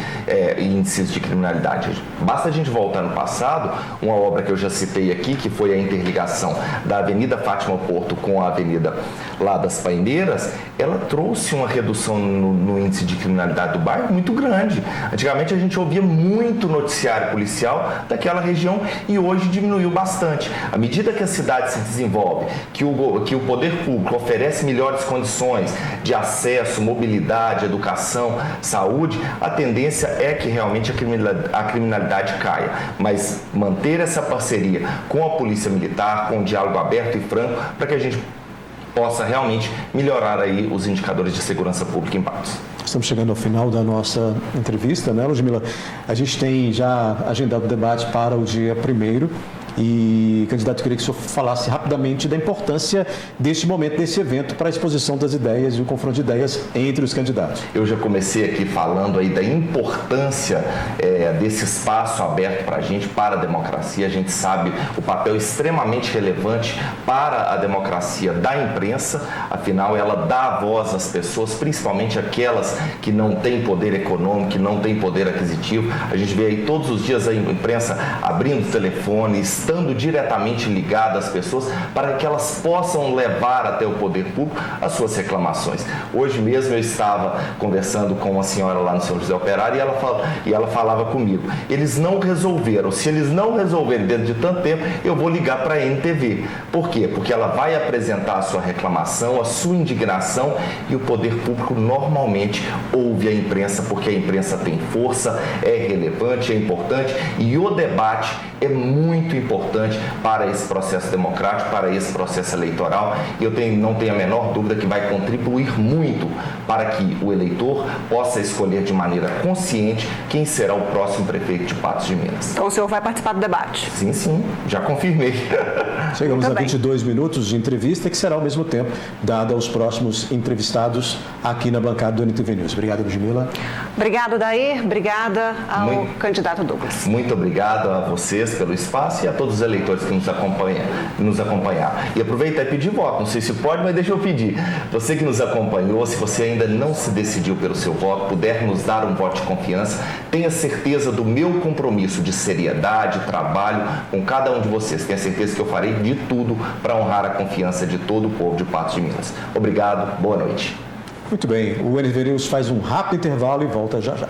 índices de criminalidade. Basta a gente voltar no passado, uma obra que eu já citei aqui, que foi a interligação da Avenida Fátima Porto com a Avenida lá das Paineiras, ela trouxe uma redução no índice de criminalidade do bairro muito grande. Antigamente a gente ouvia muito noticiário policial daquela região e hoje diminuiu bastante. À medida que a cidade se desenvolve, que o poder público oferece melhores condições de acesso, mobilidade, educação, saúde, a tendência é que realmente a criminalidade caia. Mas manter essa parceria com a Polícia Militar, com um diálogo aberto e franco, para que a gente possa realmente melhorar aí os indicadores de segurança pública em Patos. Estamos chegando ao final da nossa entrevista, né, Ludmila? A gente tem já agendado o debate para o dia 1º. E, candidato, eu queria que o senhor falasse rapidamente da importância deste momento, desse evento, para a exposição das ideias e o confronto de ideias entre os candidatos. Eu já comecei aqui falando aí da importância desse espaço aberto para a gente, para a democracia. A gente sabe o papel extremamente relevante para a democracia da imprensa, afinal ela dá voz às pessoas, principalmente aquelas que não têm poder econômico, que não têm poder aquisitivo. A gente vê aí todos os dias a imprensa abrindo telefones, estando diretamente ligada às pessoas para que elas possam levar até o poder público as suas reclamações. Hoje mesmo eu estava conversando com uma senhora lá no São José Operário e ela falava comigo, eles não resolveram, se eles não resolverem dentro de tanto tempo, eu vou ligar para a NTV. Por quê? Porque ela vai apresentar a sua reclamação, a sua indignação e o poder público normalmente ouve a imprensa, porque a imprensa tem força, é relevante, é importante e o debate é muito importante para esse processo democrático, para esse processo eleitoral. E eu não tenho a menor dúvida que vai contribuir muito para que o eleitor possa escolher de maneira consciente quem será o próximo prefeito de Patos de Minas. Então o senhor vai participar do debate? Sim, já confirmei. Chegamos a 22 minutos de entrevista, que será ao mesmo tempo dada aos próximos entrevistados aqui na bancada do NTV News. Obrigado, Ludmila. Obrigada, Dair. Obrigada ao candidato Douglas. Muito obrigado a vocês pelo espaço e a todos os eleitores que nos acompanharam. E aproveitar e pedir voto, não sei se pode, mas deixa eu pedir. Você que nos acompanhou, se você ainda não se decidiu pelo seu voto, puder nos dar um voto de confiança, tenha certeza do meu compromisso de seriedade, trabalho com cada um de vocês. Tenha certeza que eu farei de tudo para honrar a confiança de todo o povo de Patos de Minas. Obrigado, boa noite. Muito bem, o NTV News faz um rápido intervalo e volta já já.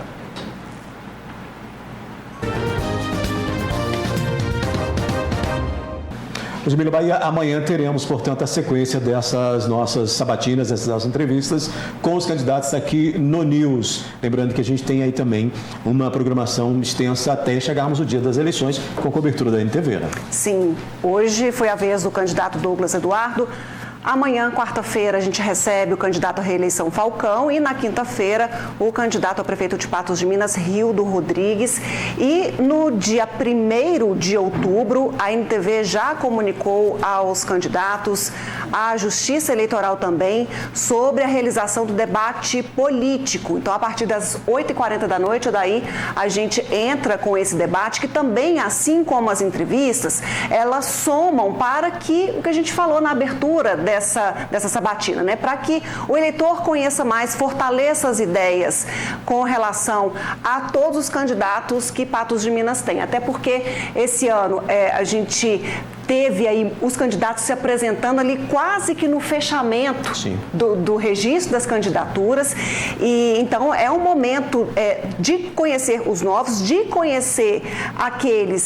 Ludmila Bahia, amanhã teremos, portanto, a sequência dessas nossas sabatinas, dessas nossas entrevistas com os candidatos aqui no News. Lembrando que a gente tem aí também uma programação extensa até chegarmos no dia das eleições com cobertura da NTV, né? Sim, hoje foi a vez do candidato Douglas Eduardo. Amanhã, quarta-feira, a gente recebe o candidato à reeleição Falcão e na quinta-feira o candidato a prefeito de Patos de Minas, Rildo Rodrigues. E no dia 1º de outubro, a NTV já comunicou aos candidatos, à Justiça Eleitoral também, sobre a realização do debate político. Então, a partir das 8h40 da noite, daí a gente entra com esse debate que também, assim como as entrevistas, elas somam para que o que a gente falou na abertura dessa sabatina, né? Para que o eleitor conheça mais, fortaleça as ideias com relação a todos os candidatos que Patos de Minas tem. Até porque esse ano a gente teve aí os candidatos se apresentando ali quase que no fechamento do registro das candidaturas. E então é um momento de conhecer os novos, de conhecer aquele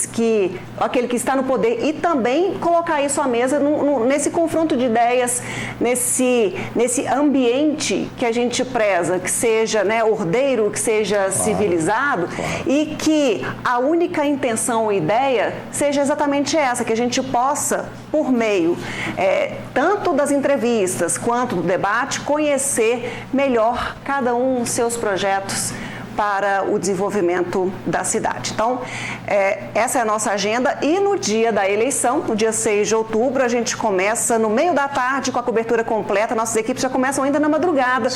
que está no poder e também colocar isso à mesa nesse confronto de ideias, nesse ambiente que a gente preza, que seja, né, ordeiro, que seja civilizado, e que a única intenção ou ideia seja exatamente essa, que a gente possa, por meio tanto das entrevistas quanto do debate, conhecer melhor cada um dos seus projetos para o desenvolvimento da cidade. Então, essa é a nossa agenda e no dia da eleição, no dia 6 de outubro, a gente começa no meio da tarde com a cobertura completa. Nossas equipes já começam ainda na madrugada,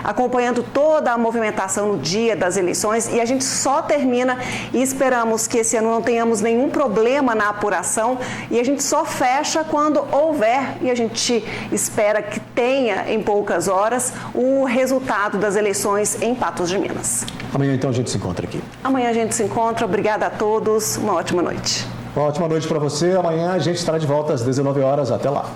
acompanhando toda a movimentação no dia das eleições, e a gente só termina e esperamos que esse ano não tenhamos nenhum problema na apuração, e a gente só fecha quando houver, e a gente espera que tenha em poucas horas, o resultado das eleições em Patos de Minas. Amanhã, então, a gente se encontra aqui. Amanhã a gente se encontra. Obrigada a todos. Uma ótima noite. Uma ótima noite para você. Amanhã a gente estará de volta às 19 horas. Até lá.